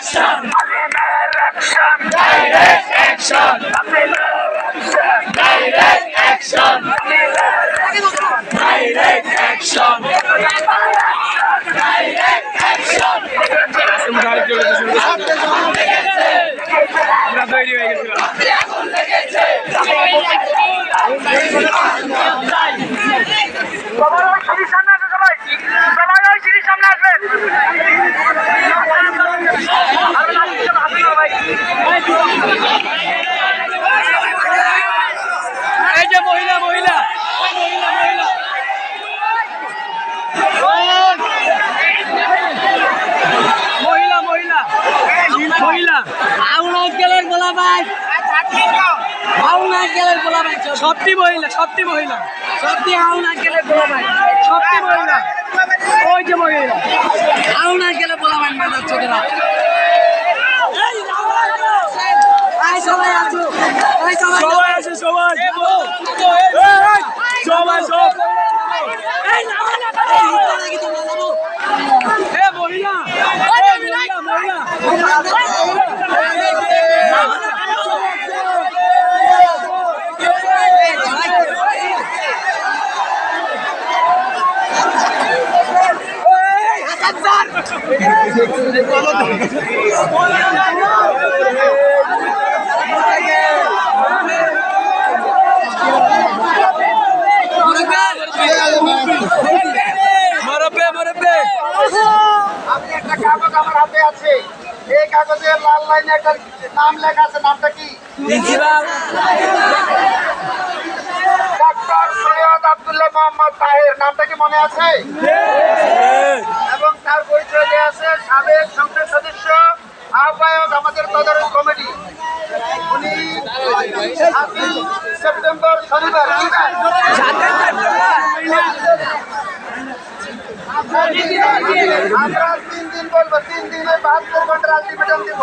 action, direct action, direct action, direct action, direct action. এই যে মহিলা মহিলা মহিলা মহিলা মহিলা আউনা গেলের বলা ভাই আউনা গেলের বলা ভাই সত্যি মহিলা সত্যি মহিলা সত্যি আউনা গেলের বলা ভাই সত্যি মহিলা ওই যে মহিলা আউনা গেলে বলা ভাই মাদার ছোটরা আই সবাই আছো এই সবাই আছে সবাই সবাই সব এই নাও না লাগি তো লাগাবো এ মহিলা মহিলা আমি একটা কাগজ আমার হাতে আছে, এই কাগজে লাল লাইনে একটা নাম লেখা আছে, নামটা কি? ডাক্তার সৈয়দ আব্দুল্লাহ মোহাম্মদ তাহের, নামটা কি মনে আছে? এবং তার পরিচয় দেওয়া আছে সাবেক সংসদ সদস্য, আহ্বায়ক আমাদের তদারক কমিটি। উনি 7 সেপ্টেম্বর শনিবার আমরা 3 দিন বলবো, 3 দিনে 72 ঘন্টার আলটিমেটাম দিব।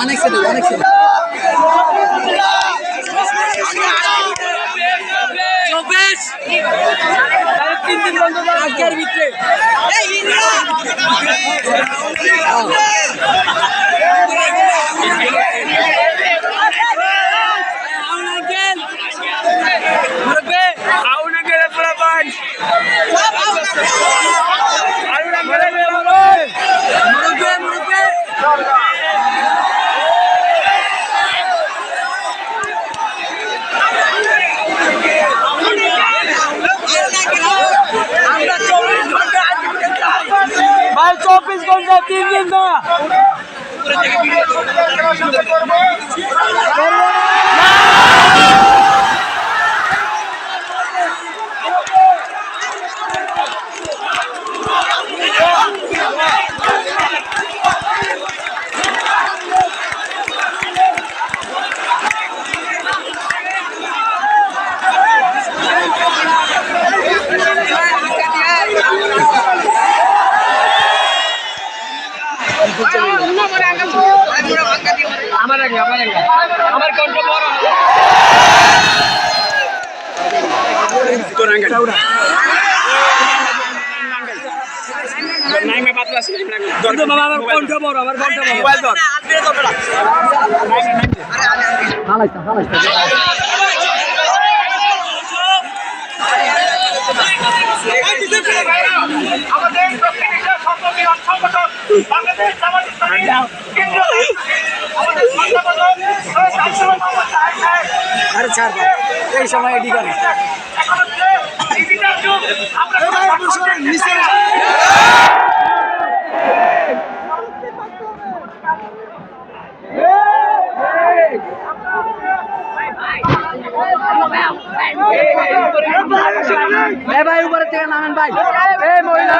অনেক ছিল অনেক ছিল আজকের ভিতরে ভাই 24 ঘন্টা 3 দিন না আমার কণ্ঠ বড় বাবা আমার কণ্ঠ বড় আমার কণ্ঠ বড় আমাদের সংগঠন বাংলাদেশ জামাত ইসলামী কেন্দ্রীয় আমাদের সম্পাদক সৈয়দ আব্দুল্লাহ মোহাম্মদ তাহের সাহেব। আরে ছাড় এই সময় এডি করে এখন হচ্ছে ডিজিটাল যুগ, আমরা নিচে ভাই উপরে থেকে নামেন ভাই এই মহিলা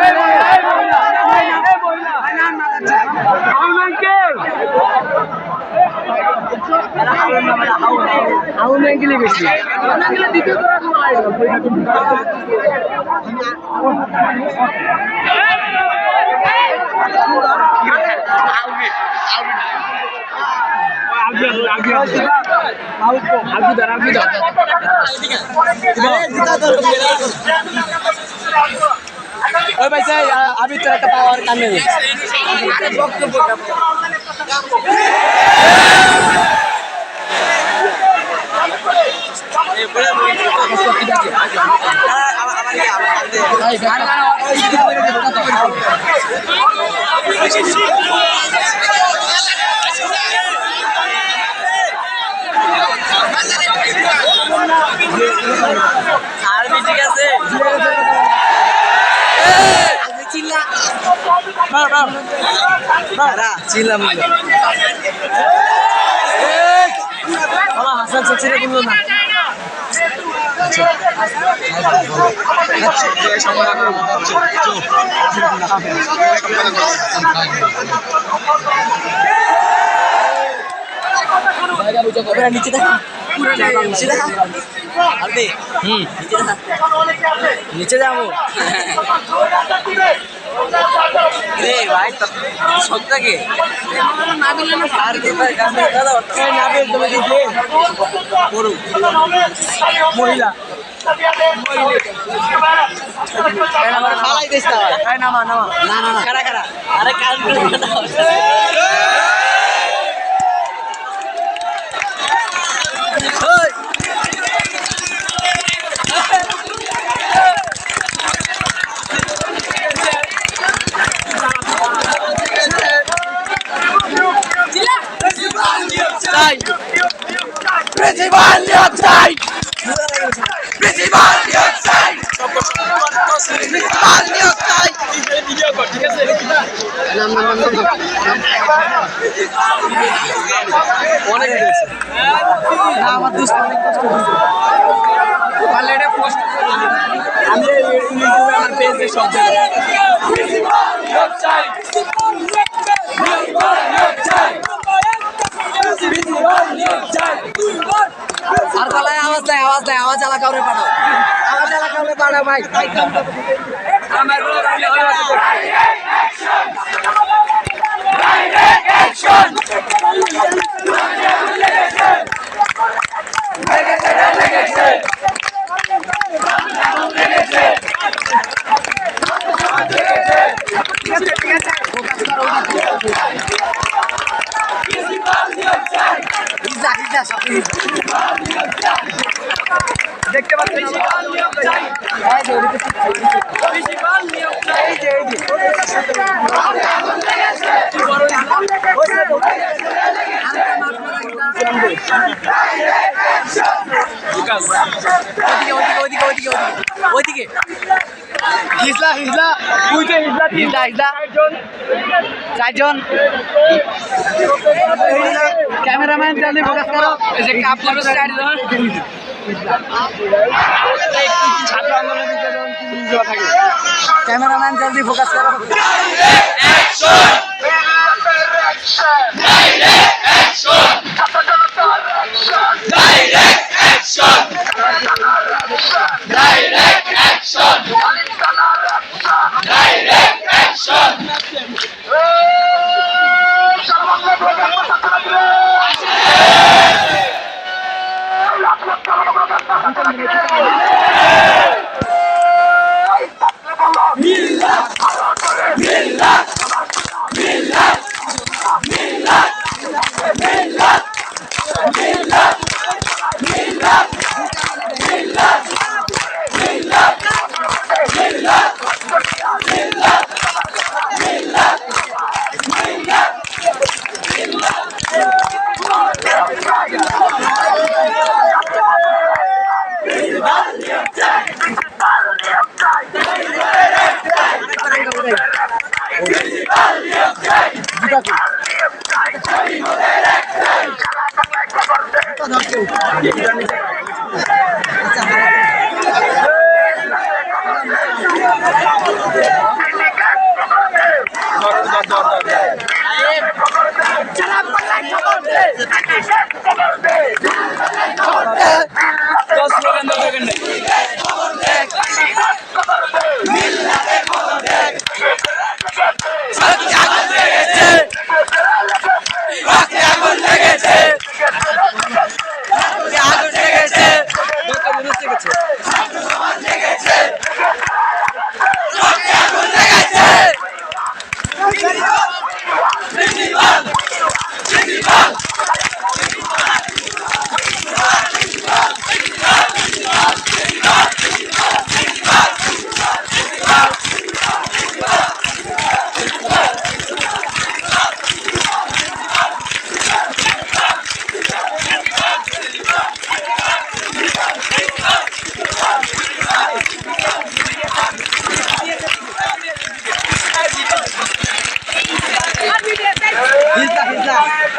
ওই ভাই চাই আমি তো একটা পাওয়ার কানে আরবি ঠিক আছে চিল্লা চিল্লা হাসান সচিরে বললো না নিচে দেখা নিচে দেখা নিচে যাবো ভাই সবটাকে মহিলা নামা নামা না না কারা কারা আরে কাল Principal Yorkshire! Principal Yorkshire! Principal Yorkshire! অনেক আমার দুষ্ট অনেক কষ্ট আমি ইউটিউবে আমার পেজে সব Principal Yorkshire! Principal Yorkshire! Principal Yorkshire! আর গলায় আওয়াজ দেয় আওয়াজ এলাকা করে পাঠাও আওয়াজ এলাকা করে পাঠাও ভাই Direct action! দেখতে পাচ্ছেন ওইদিকে হিজলা হিজলা বুঝে হিজলা হিজলা হিজলা চারজন ক্যামেরাম্যান জলদি ফোকাস করো এই যে কাপ করো চারজন ছাত্র আন্দোলনের থাকে ক্যামেরাম্যান জলদি ফোকাস করো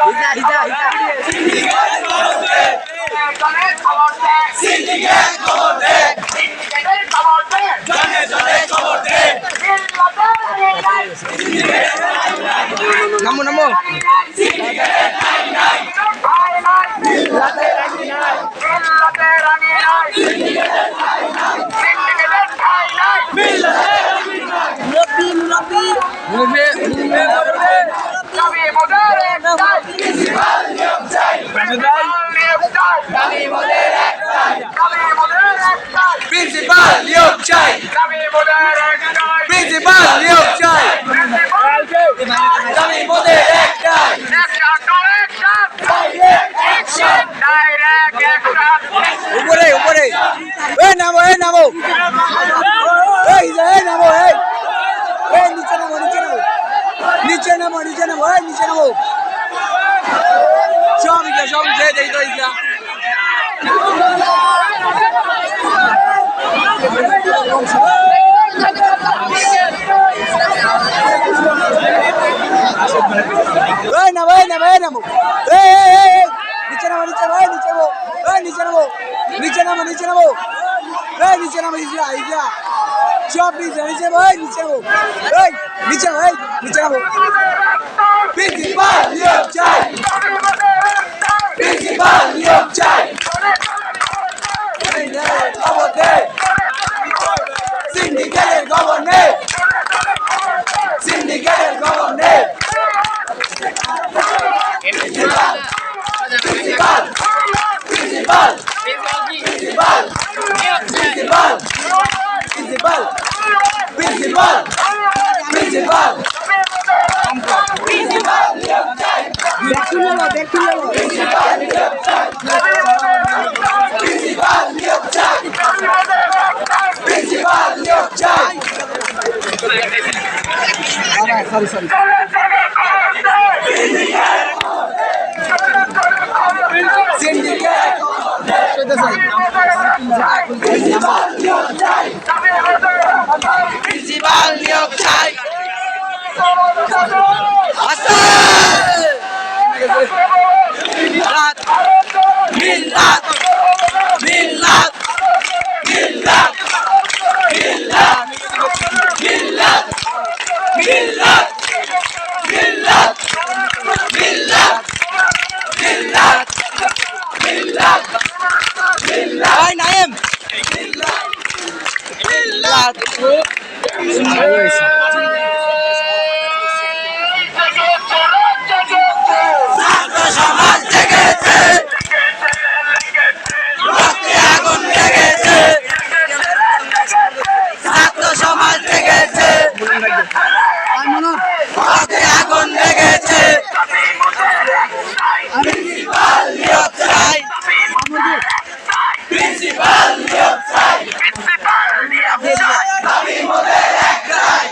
হিজা জনে খবর দে সিন্ডিকেট খবর দে সিন্ডিকেটের খবর দে জনে জনে খবর দে নামো নামো সিন্ডিকেটের ঠাঁই নাই মিল্লাতে রানী নাই সিন্ডিকেটের ঠাঁই নাই সিন্ডিকেটের ঠাঁই নাই দাবি মোদের একটাই প্রিন্সিপাল নিয়োগ চাই নিয়োগ চাই দাবি মোদের একটাই দাবি মোদের একটাই প্রিন্সিপাল নিয়োগ চাই দাবি মোদের একটাই প্রিন্সিপাল নিয়োগ চাই দাবি মোদের একটাই ডাইরেক্ট অ্যাকশন উপরে উপরে এই নামো এই নামো এই নিচে নামো নিচে নামো নিচে নামো সব যে দেই তো ইসা এই নামো এই নিচে নামো ইসা সব নিচে নামো প্রিন্সিপাল নিয়োগ চাই প্রিন্সিপাল নিয়োগ চাই খবর দে সিন্ডিকেটের খবর নে সিন্ডিকেটের খবর নে principal principal principal principal principal principal principal principal principal নিয়োগ চাই প্রিন্সিপাল নিয়োগ চাই প্রিন্সিপাল নিয়োগ চাই প্রিন্সিপাল নিয়োগ চাই সরি সিন্ডিকেট প্রিন্সিপাল নিয়োগ চাই প্রিন্সিপাল নিয়োগ চাই মিল্লাত মিল্লাত মিল্লাত মিল্লাত মিল্লাত মিল্লাত মিল্লাত মিল্লাত মিল্লাত মিল্লাত মিল্লাত মিল্লাত ভাই নাইম মিল্লাত ছাত্র সমাজ জেগেছে রক্তে আগুন লেগেছে ছাত্র সমাজ জেগেছে রক্তে আগুন লেগেছে প্রিন্সিপাল নিয়োগ চাই প্রিন্সিপাল নিয়োগ চাই দাবি মোদের একটাই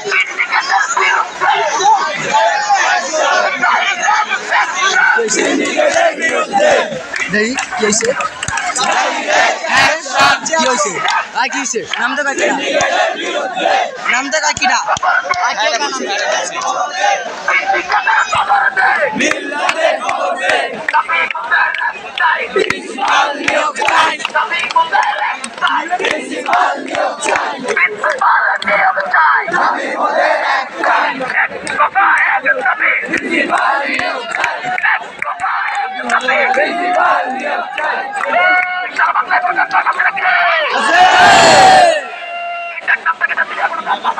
সিন্ডিকেটের বিরুদ্ধে দেই কি হইছে অ্যাকশন কি হইছে কি হইছে নামটা কাকিটা সিন্ডিকেটের বিরুদ্ধে নামটা কাকিটা মিল্লাতে খবর দে প্রিন্সিপাল নিয়োগ চাই প্রিন্সিপাল নিয়োগ চাই দাবি মোদের একটাই প্রিন্সিপাল নিয়োগ চাই প্রিন্সিপাল নিয়োগ চাই আছে